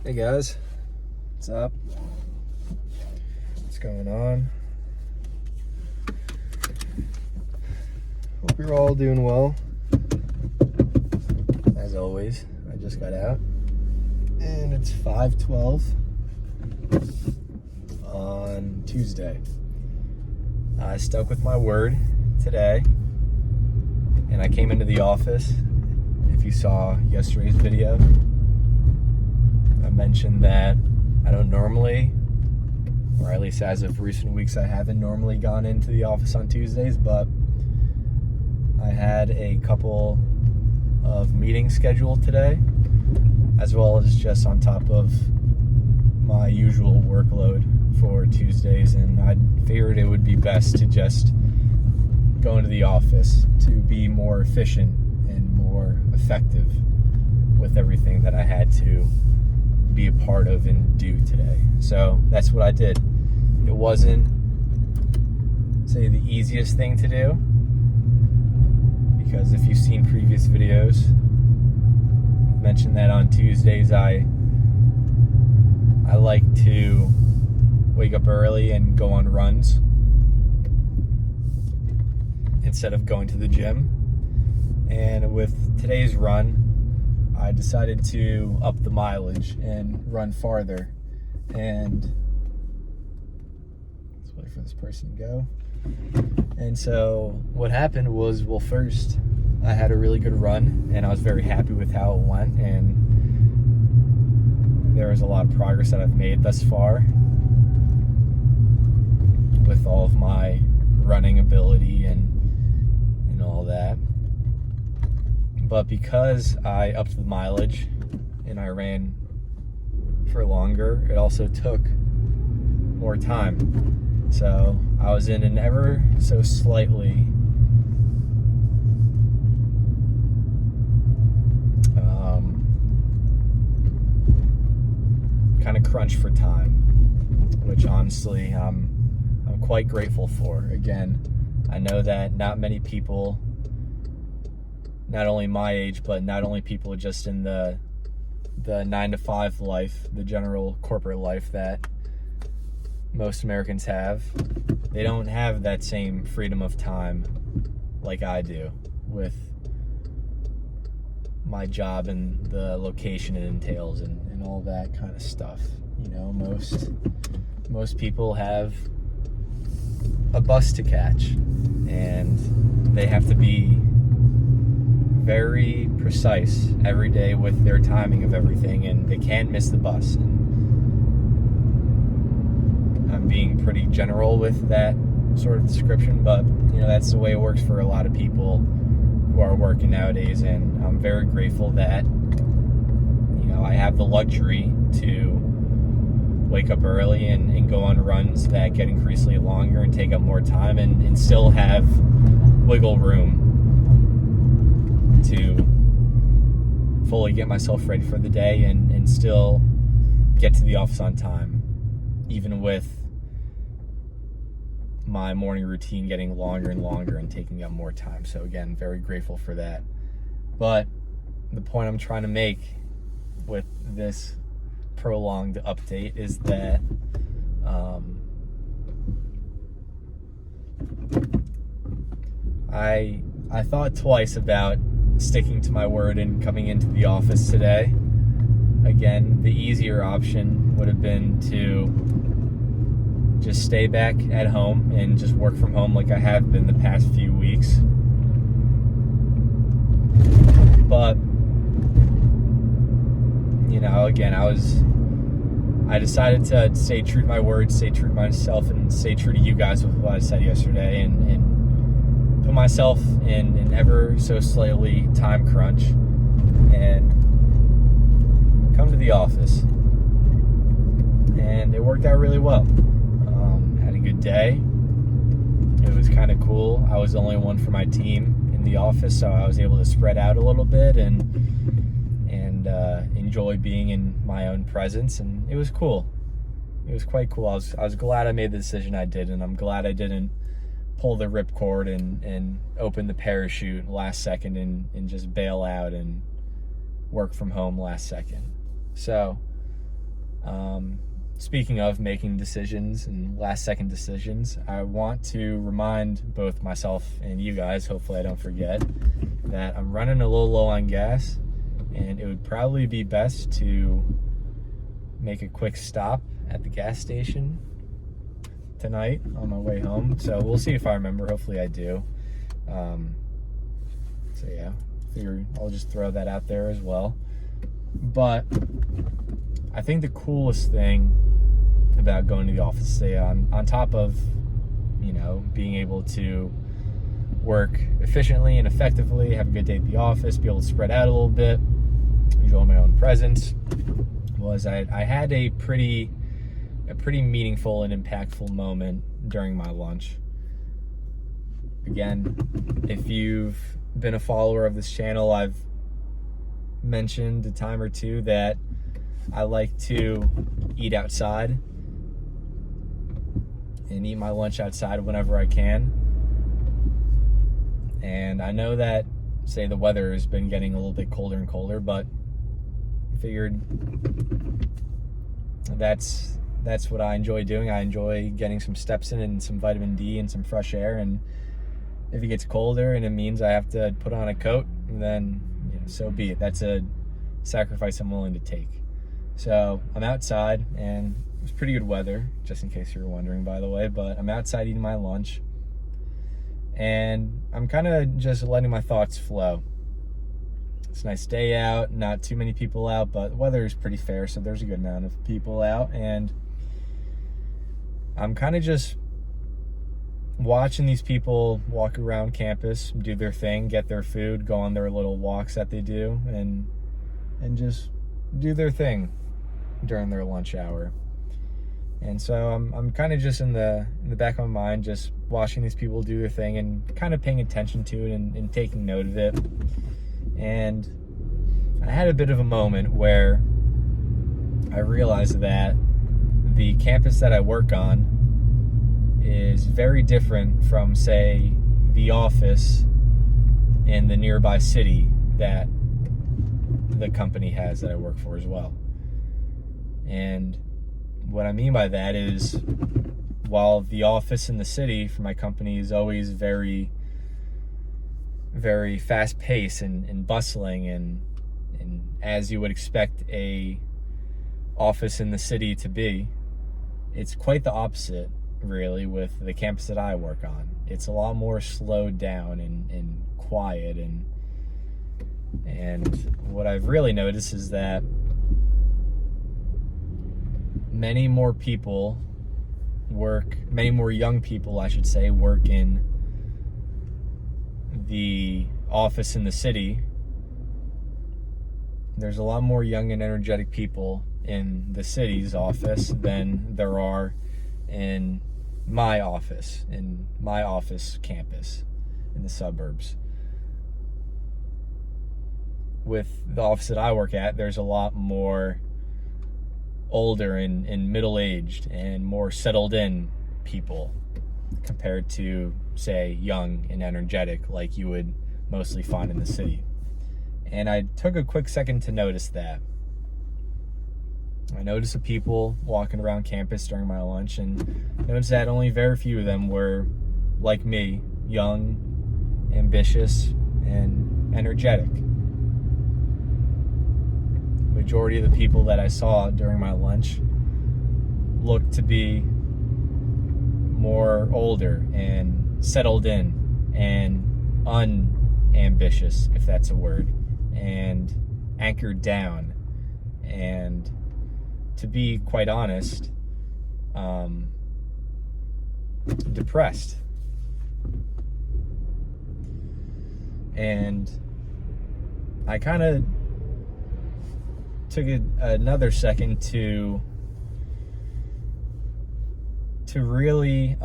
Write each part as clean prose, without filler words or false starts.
Hey guys, what's up? What's going on? Hope you're all doing well. As always, I just got out and it's 5:12 on Tuesday. I stuck with my word today and I came into the office. If you saw yesterday's video, I mentioned that I don't normally, or at least as of recent weeks, I haven't normally gone into the office on Tuesdays, but I had a couple of meetings scheduled today, as well as just on top of my usual workload for Tuesdays, and I figured it would be best to just go into the office to be more efficient and more effective with everything that I had to be a part of and do today. So that's what I did. It wasn't, say, the easiest thing to do, because if you've seen previous videos, I've mentioned that on Tuesdays I like to wake up early and go on runs instead of going to the gym. And with today's run, I decided to up the mileage and run farther. And let's wait for this person to go. And so what happened was, well, first I had a really good run and I was very happy with how it went, and there was a lot of progress that I've made thus far with all of my running ability and all that. But because I upped the mileage and I ran for longer, it also took more time. So I was in an ever so slightly kind of crunch for time, which honestly I'm quite grateful for. Again, I know that not many people, not only my age, but not only people just in the 9-to-5 life, the general corporate life that most Americans have, they don't have that same freedom of time like I do with my job and the location it entails and all that kind of stuff. You know, most people have a bus to catch and they have to be very precise every day with their timing of everything, and they can't miss the bus. And I'm being pretty general with that sort of description, but you know, that's the way it works for a lot of people who are working nowadays, and I'm very grateful that, you know, I have the luxury to wake up early and go on runs that get increasingly longer and take up more time, and still have wiggle room to fully get myself ready for the day and still get to the office on time, even with my morning routine getting longer and longer and taking up more time. So again, very grateful for that. But the point I'm trying to make with this prolonged update is that I thought twice about sticking to my word and coming into the office today. Again, the easier option would have been to just stay back at home and just work from home like I have been the past few weeks. But, you know, again, I decided to stay true to my word, stay true to myself, and stay true to you guys with what I said yesterday, and put myself in an ever so slightly time crunch and come to the office. And it worked out really well. Had a good day. It was kind of cool. I was the only one for my team in the office, so I was able to spread out a little bit and enjoy being in my own presence, and it was cool. It was quite cool. I was glad I made the decision I did, and I'm glad I didn't pull the ripcord and open the parachute last second and just bail out and work from home last second. So Speaking of making decisions and last-second decisions, I want to remind both myself and you guys, hopefully I don't forget, that I'm running a little low on gas, and it would probably be best to make a quick stop at the gas station tonight on my way home. So we'll see if I remember. Hopefully I do. So yeah, figure I'll just throw that out there as well. But I think the coolest thing about going to the office today, on top of, being able to work efficiently and effectively, have a good day at the office, be able to spread out a little bit, enjoy my own presence, was I had a pretty meaningful and impactful moment during my lunch. Again, if you've been a follower of this channel, I've mentioned a time or two that I like to eat outside and eat my lunch outside whenever I can. And I know that, say, the weather has been getting a little bit colder and colder, but I figured that's what I enjoy doing. I enjoy getting some steps in and some vitamin D and some fresh air. And if it gets colder and it means I have to put on a coat, then so be it. That's a sacrifice I'm willing to take. So I'm outside, and it was pretty good weather, just in case you were wondering, by the way. But I'm outside eating my lunch, and I'm kind of just letting my thoughts flow. It's a nice day out, not too many people out, but the weather is pretty fair, so there's a good amount of people out. And I'm kind of just watching these people walk around campus, do their thing, get their food, go on their little walks that they do, and just do their thing during their lunch hour. And so I'm kind of just in the back of my mind, just watching these people do their thing and kind of paying attention to it and taking note of it. And I had a bit of a moment where I realized that the campus that I work on is very different from, say, the office in the nearby city that the company has that I work for as well. And what I mean by that is, while the office in the city for my company is always very, very fast-paced and bustling and as you would expect a office in the city to be, it's quite the opposite, really, with the campus that I work on. It's a lot more slowed down and quiet, and what I've really noticed is that many more young people, I should say, work in the office in the city. There's a lot more young and energetic people in the city's office than there are in my office campus in the suburbs. With the office that I work at, there's a lot more older and middle-aged and more settled-in people compared to, say, young and energetic like you would mostly find in the city. And I took a quick second to notice that. I noticed the people walking around campus during my lunch, and noticed that only very few of them were, like me, young, ambitious, and energetic. Majority of the people that I saw during my lunch looked to be more older and settled in and unambitious, if that's a word, and anchored down, and to be quite honest, depressed. And I kind of took another second to really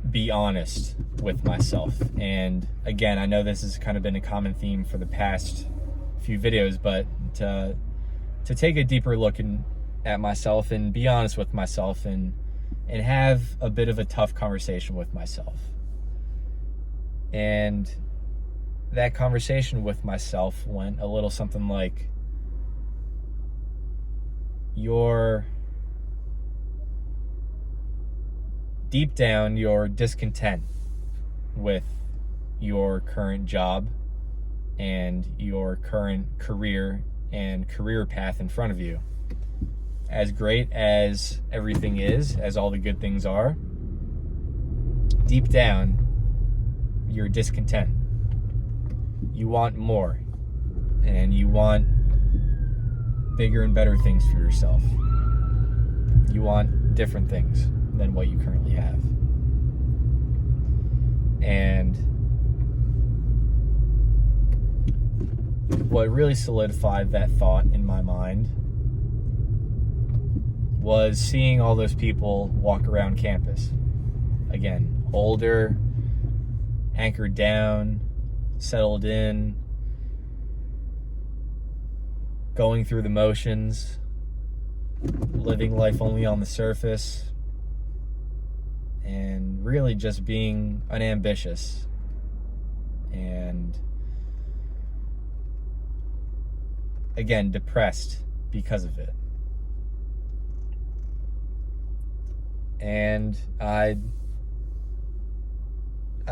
be honest with myself. And again, I know this has kind of been a common theme for the past few videos, but to take a deeper look at myself and be honest with myself and have a bit of a tough conversation with myself. And that conversation with myself went a little something like, deep down, you're discontent with your current job and your current career and career path in front of you. As great as everything is, as all the good things are, deep down, you're discontent. You want more, and you want bigger and better things for yourself. You want different things than what you currently have. And what really solidified that thought in my mind was seeing all those people walk around campus. Again, older, anchored down, settled in, going through the motions, living life only on the surface, and really just being unambitious and, again, depressed because of it. And I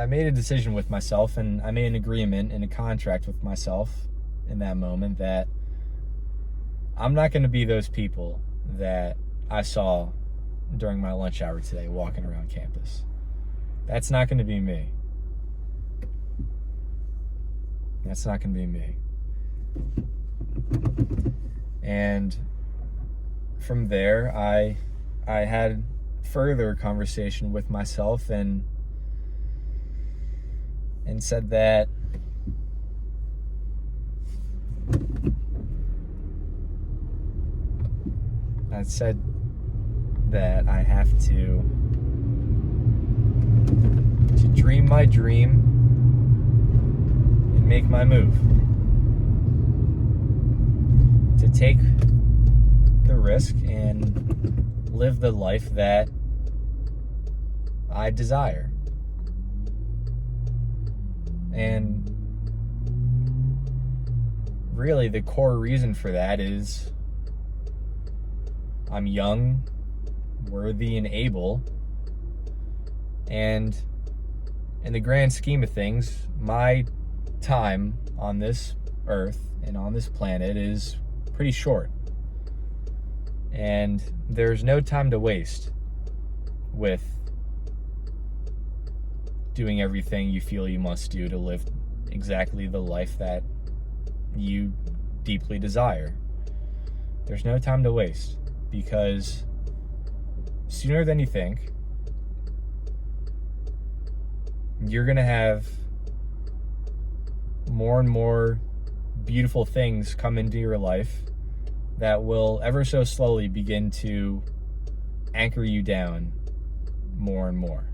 made a decision with myself, and I made an agreement and a contract with myself in that moment that I'm not going to be those people that I saw during my lunch hour today walking around campus. That's not going to be me. That's not going to be me. And from there, I had further conversation with myself and said that I have to dream my dream and make my move. To take the risk and live the life that I desire. And really the core reason for that is I'm young, worthy, and able. And in the grand scheme of things, my time on this earth and on this planet is pretty short. And there's no time to waste with doing everything you feel you must do to live exactly the life that you deeply desire. There's no time to waste, because sooner than you think, you're going to have more and more beautiful things come into your life that will ever so slowly begin to anchor you down more and more.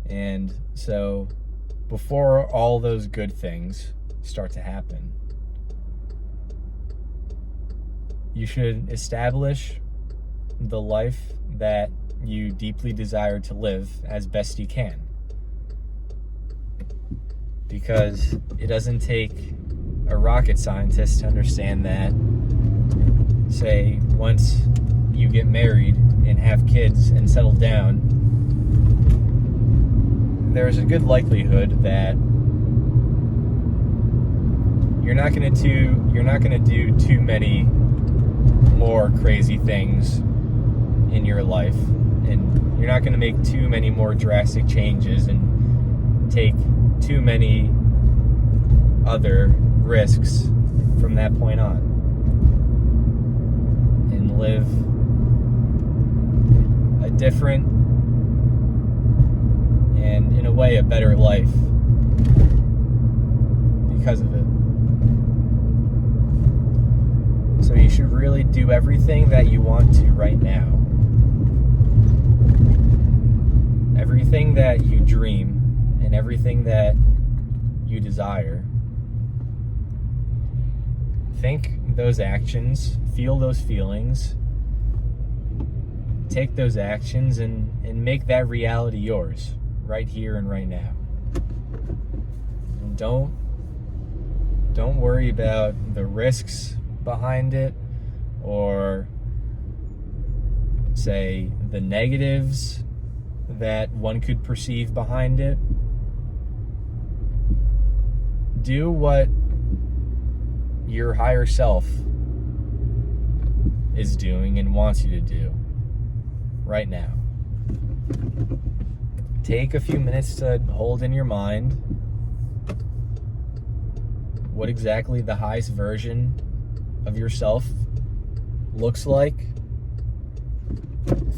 And so before all those good things start to happen, you should establish the life that you deeply desire to live as best you can. Because it doesn't take a rocket scientist to understand that, say, once you get married and have kids and settle down, there's a good likelihood that you're not going to do too many more crazy things in your life, and you're not going to make too many more drastic changes and take too many other risks from that point on, and live a different and, in a way, a better life because of it. So you should really do everything that you want to right now. Everything that you dream and everything that you desire. Think those actions, feel those feelings, take those actions, and make that reality yours, right here and right now. And don't Don't worry about the risks behind it, or say the negatives that one could perceive behind it. Do what your higher self is doing and wants you to do right now. Take a few minutes to hold in your mind what exactly the highest version of yourself looks like,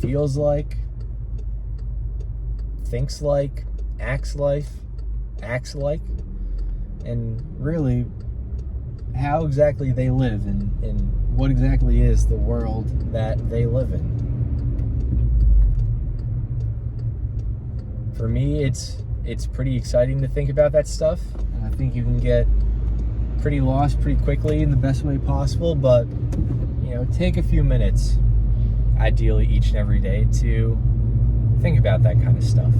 feels like, thinks like, acts like, and really how exactly they live and what exactly is the world that they live in. For me, it's pretty exciting to think about that stuff. I think you can get pretty lost pretty quickly in the best way possible, but take a few minutes, ideally each and every day, to think about that kind of stuff.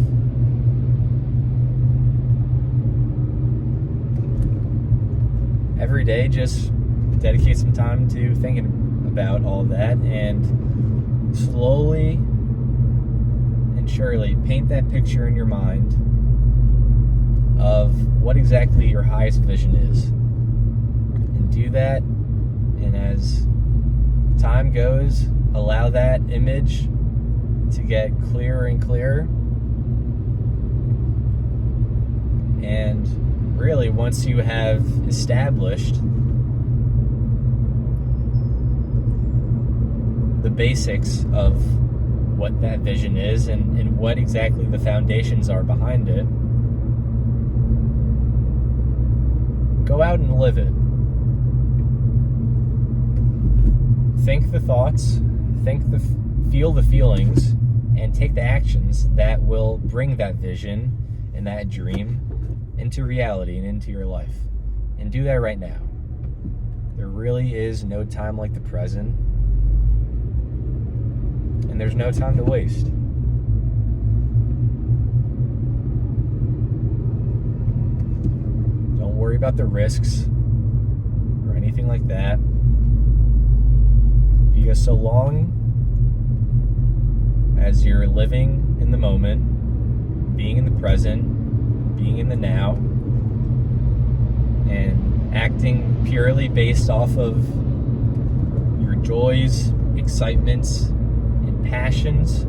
Every day, just dedicate some time to thinking about all that, and slowly and surely paint that picture in your mind of what exactly your highest vision is. And do that, and as time goes, allow that image to get clearer and clearer. And really, once you have established the basics of what that vision is and what exactly the foundations are behind it, go out and live it. Think the thoughts, feel the feelings, and take the actions that will bring that vision and that dream into reality and into your life. And do that right now. There really is no time like the present, and there's no time to waste. Don't worry about the risks or anything like that, because so long as you're living in the moment, being in the present, being in the now, and acting purely based off of your joys, excitements, and passions,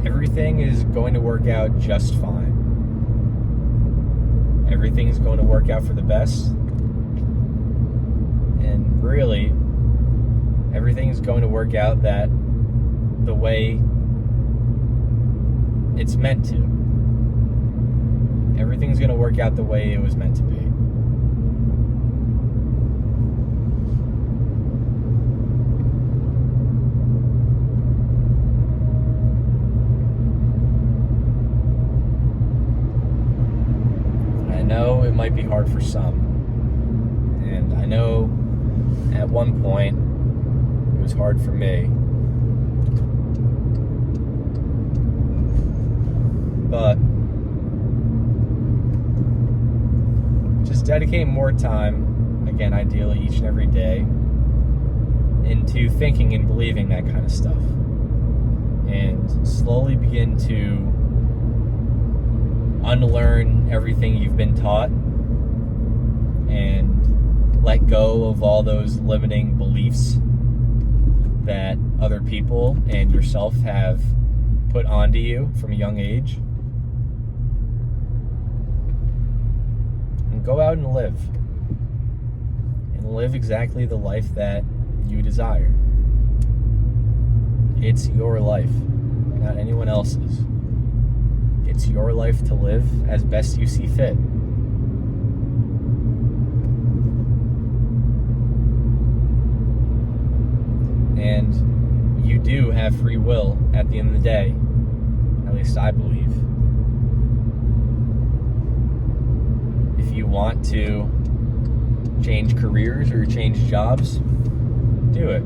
everything is going to work out just fine. Everything is going to work out for the best, and really, everything is going to work out the way it's meant to. Everything's going to work out the way it was meant to be. I know it might be hard for some, and I know at one point it was hard for me. But just dedicate more time, again, ideally each and every day, into thinking and believing that kind of stuff. And slowly begin to unlearn everything you've been taught and let go of all those limiting beliefs that other people and yourself have put onto you from a young age. And go out and live. And live exactly the life that you desire. It's your life, not anyone else's. It's your life to live as best you see fit. And you do have free will at the end of the day. At least I believe. If you want to change careers or change jobs, do it.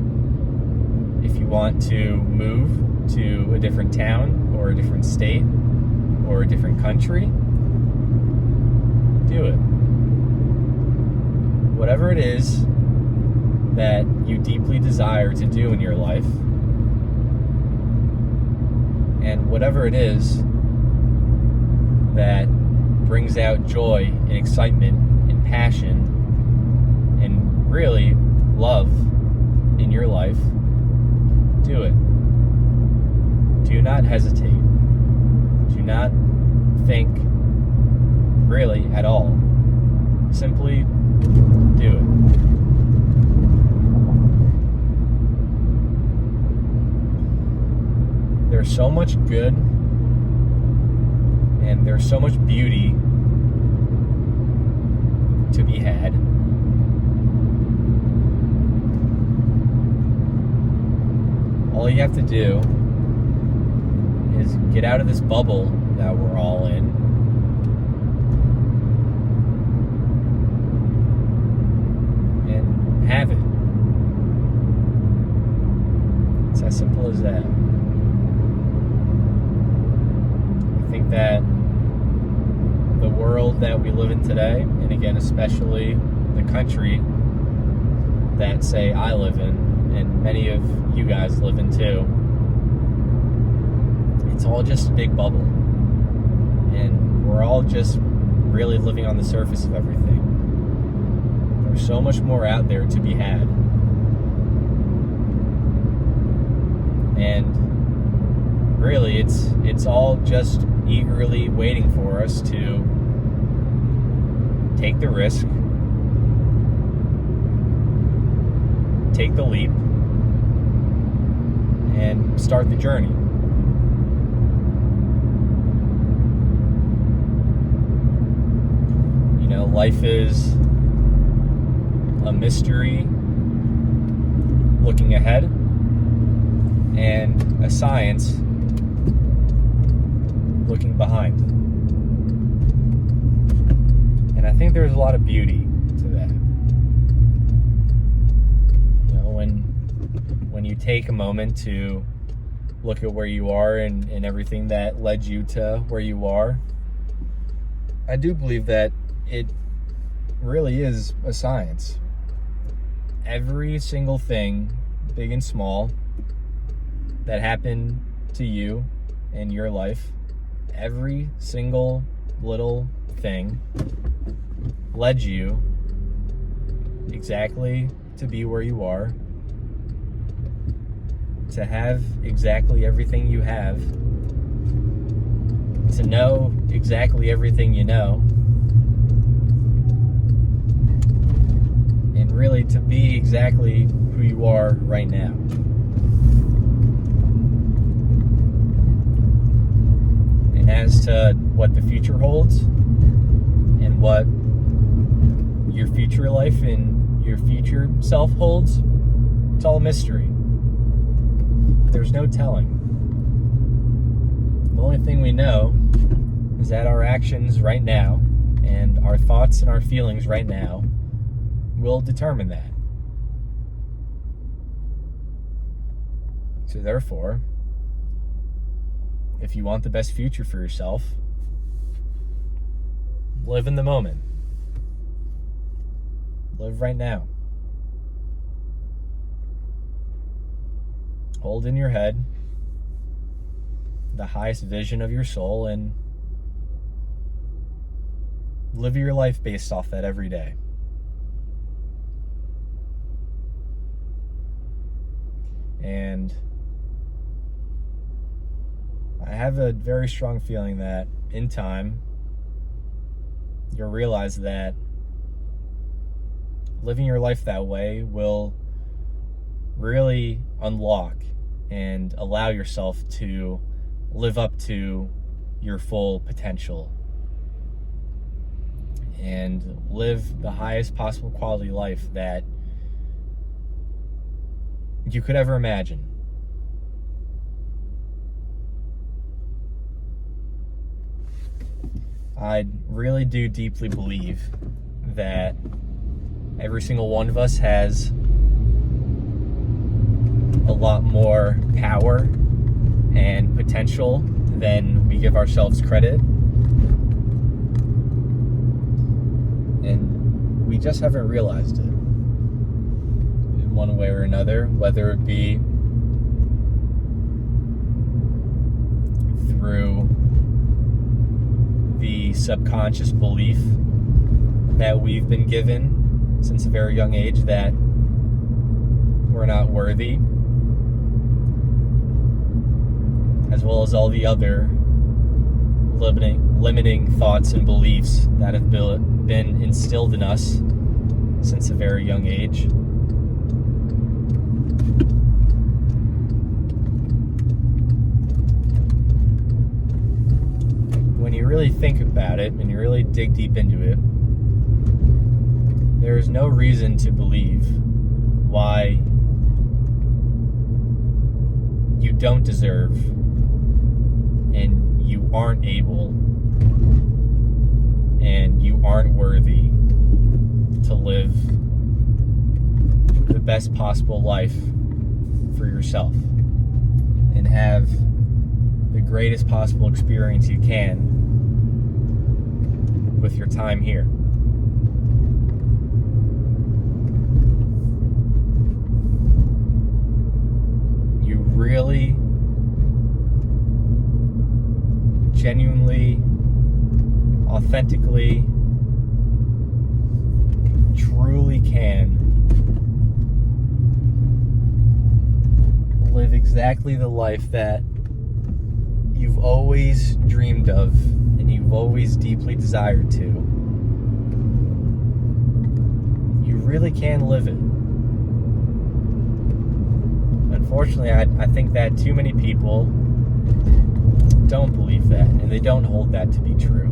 If you want to move to a different town or a different state or a different country, do it. whatever it is that you deeply desire to do in your life, and whatever it is that brings out joy and excitement and passion and really love in your life, do it. Do not hesitate. Do not think really at all. Simply do it. There's so much good and there's so much beauty to be had. All you have to do is get out of this bubble that we're all in and have it. It's as simple as that. I think that the world that we live in today, and again, especially the country that, say, I live in, and many of you guys live in too, it's all just a big bubble. And we're all just really living on the surface of everything. There's so much more out there to be had. And really, it's all just eagerly waiting for us to take the risk, take the leap, and start the journey. You know, life is a mystery looking ahead, and a science looking behind. And I think there's a lot of beauty to that. You know, when you take a moment to look at where you are and everything that led you to where you are, I do believe that it really is a science. Every single thing, big and small, that happened to you in your life, every single little thing led you exactly to be where you are, to have exactly everything you have, to know exactly everything you know, and really to be exactly who you are right now. And as to what the future holds and what your future life and your future self holds, it's all a mystery. There's no telling. The only thing we know is that our actions right now and our thoughts and our feelings right now will determine that. So therefore, if you want the best future for yourself, live in the moment. Live right now. Hold in your head the highest vision of your soul and live your life based off that every day. And I have a very strong feeling that in time, you'll realize that living your life that way will really unlock and allow yourself to live up to your full potential and live the highest possible quality life that you could ever imagine. I really do deeply believe that every single one of us has a lot more power and potential than we give ourselves credit. And we just haven't realized it in one way or another, whether it be through the subconscious belief that we've been given since a very young age that we're not worthy, as well as all the other limiting thoughts and beliefs that have been instilled in us since a very young age. When you really think about it, and you really dig deep into it, there is no reason to believe why you don't deserve and you aren't able and you aren't worthy to live the best possible life for yourself and have the greatest possible experience you can with your time here. You really, genuinely, authentically, truly can live exactly the life that you've always dreamed of and you've always deeply desired to. You really can live it. Unfortunately, I think that too many people don't believe that, and they don't hold that to be true.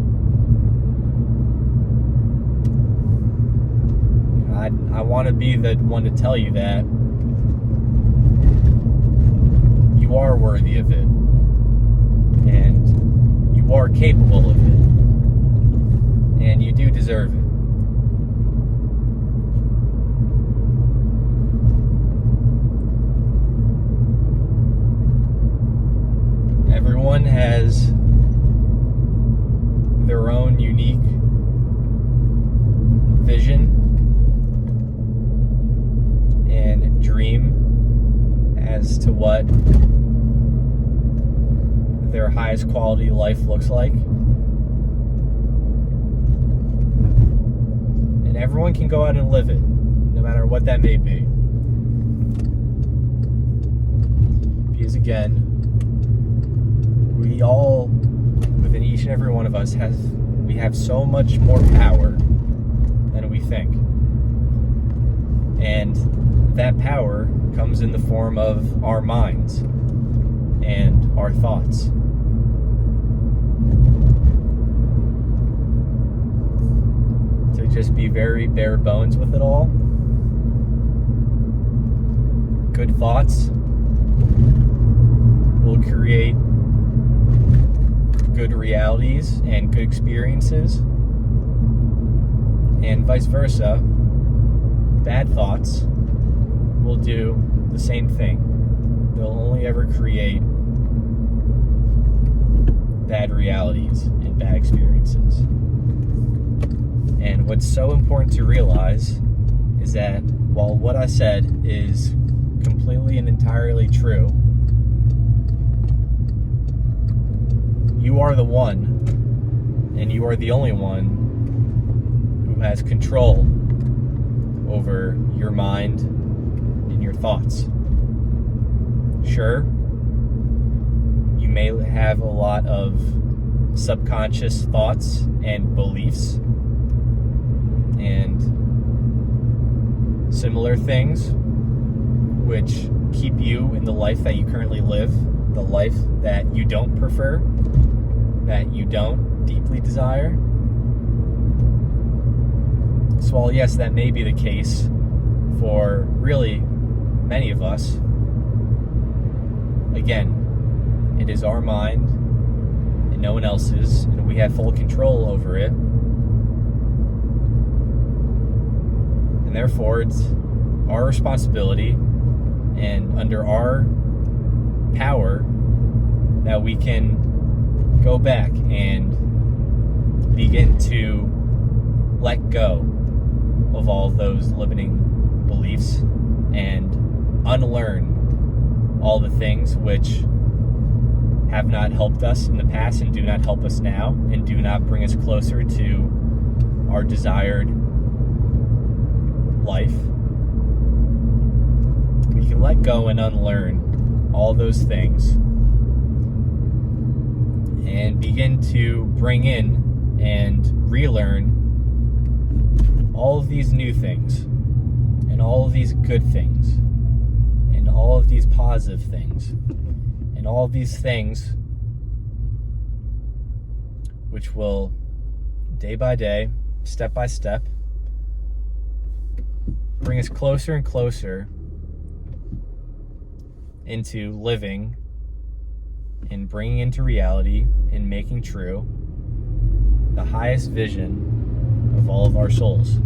I want to be the one to tell you that you are worthy of it, and you are capable of it, and you do deserve it. Everyone has their own unique vision and dream as to what their highest quality life looks like. And everyone can go out and live it, no matter what that may be. Because again, we all, within each and every one of us, we have so much more power than we think. And that power comes in the form of our minds and our thoughts. To just be very bare bones with it all, good thoughts will create good realities and good experiences, and vice versa. Bad thoughts will do the same thing. They'll only ever create bad realities and bad experiences. And what's so important to realize is that while what I said is completely and entirely true, you are the one, and you are the only one who has control over your mind and your thoughts. Sure, you may have a lot of subconscious thoughts and beliefs and similar things which keep you in the life that you currently live, the life that you don't prefer, that you don't deeply desire. So while yes, that may be the case for really many of us, again, it is our mind and no one else's, and we have full control over it. And therefore, it's our responsibility and under our power that we can go back and begin to let go of all those limiting beliefs and unlearn all the things which have not helped us in the past and do not help us now and do not bring us closer to our desired life. We can let go and unlearn all those things and begin to bring in and relearn all of these new things and all of these good things and all of these positive things and all of these things which will, day by day, step by step, bring us closer and closer into living and bringing into reality and making true the highest vision of all of our souls.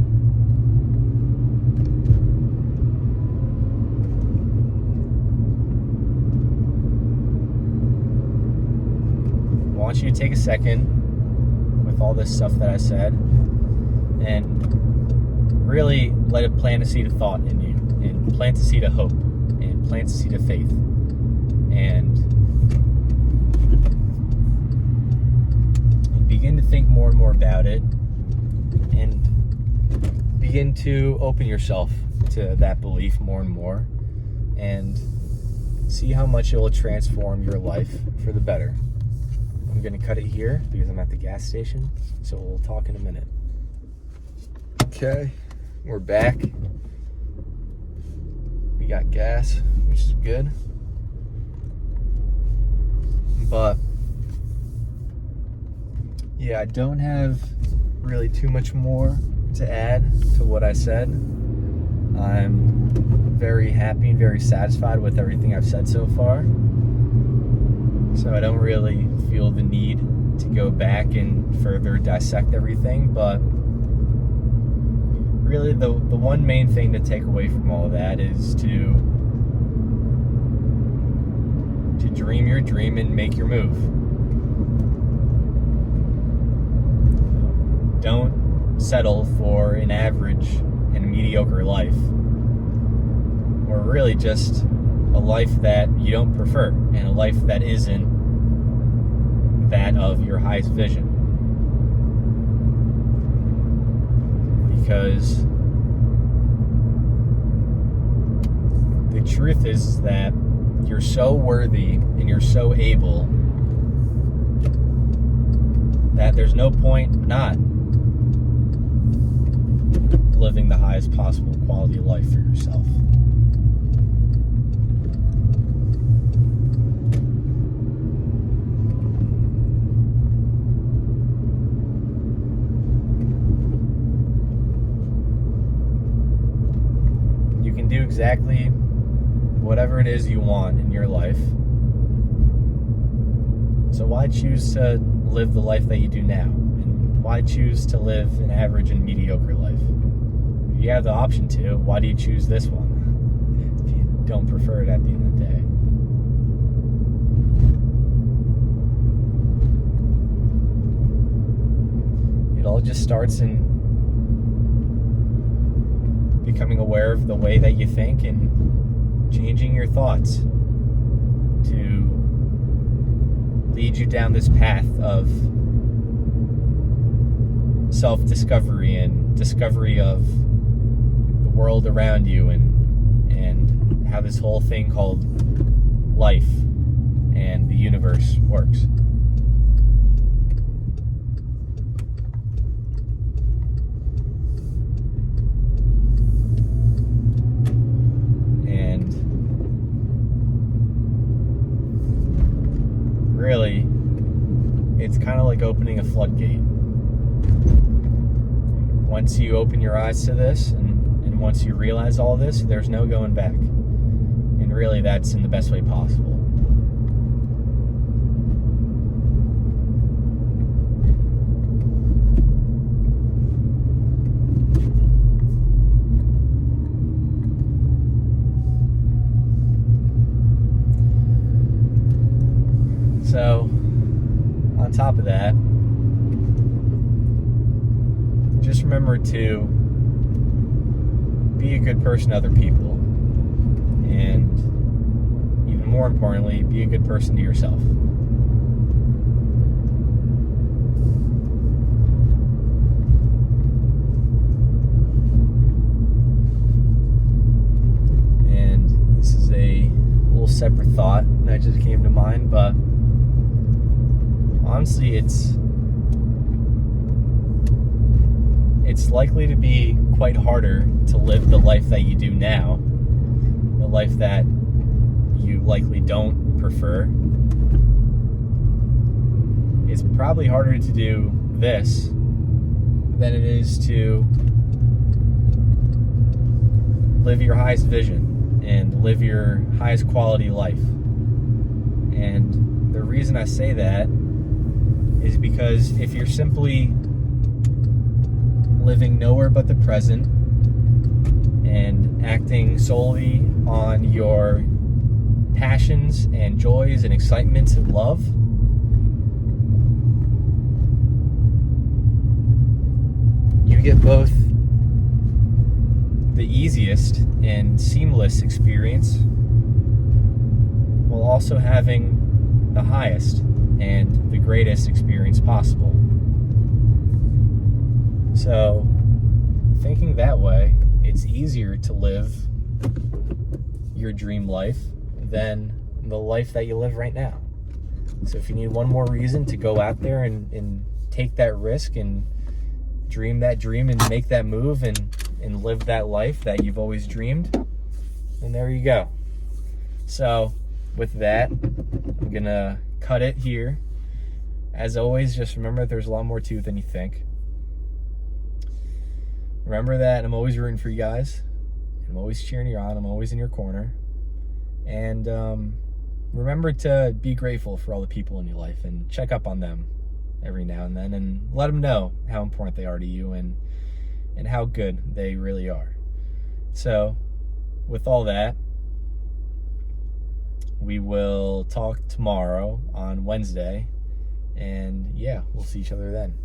I want you to take a second with all this stuff that I said and really let it plant a seed of thought in you and plant a seed of hope and plant a seed of faith and begin to think more and more about it and begin to open yourself to that belief more and more and see how much it will transform your life for the better. I'm going to cut it here because I'm at the gas station, so we'll talk in a minute. Okay, we're back. We got gas, which is good. But yeah, I don't have really too much more to add to what I said. I'm very happy and very satisfied with everything I've said so far. So I don't really feel the need to go back and further dissect everything, but really the one main thing to take away from all of that is to dream your dream and make your move. Don't settle for an average and a mediocre life, or really just a life that you don't prefer and a life that isn't that of your highest vision. Because the truth is that you're so worthy and you're so able that there's no point not living the highest possible quality of life for yourself. You can do exactly whatever it is you want in your life. So why choose to live the life that you do now? And why choose to live an average and mediocre life? If you have the option to, why do you choose this one if you don't prefer it at the end of the day? It all just starts in becoming aware of the way that you think and changing your thoughts to lead you down this path of self-discovery and discovery of the world around you and how this whole thing called life and the universe works. And really, it's kind of like opening a floodgate. Once you open your eyes to this and once you realize all this, there's no going back. And really, that's in the best way possible. So, on top of that, just remember to be a good person to other people. And even more importantly, be a good person to yourself. And this is a little separate thought that just came to mind, but honestly, it's likely to be quite harder to live the life that you do now, the life that you likely don't prefer. It's probably harder to do this than it is to live your highest vision and live your highest quality life. And the reason I say that is because if you're simply living nowhere but the present and acting solely on your passions and joys and excitements and love, you get both the easiest and seamless experience while also having the highest and the greatest experience possible. So, thinking that way, it's easier to live your dream life than the life that you live right now. So if you need one more reason to go out there and take that risk and dream that dream and make that move and live that life that you've always dreamed, then there you go. So with that, I'm gonna cut it here. As always, just remember there's a lot more to it than you think. Remember that I'm always rooting for you guys. I'm always cheering you on. I'm always in your corner. And remember to be grateful for all the people in your life and check up on them every now and then and let them know how important they are to you and how good they really are. So with all that, we will talk tomorrow on Wednesday. And yeah, we'll see each other then.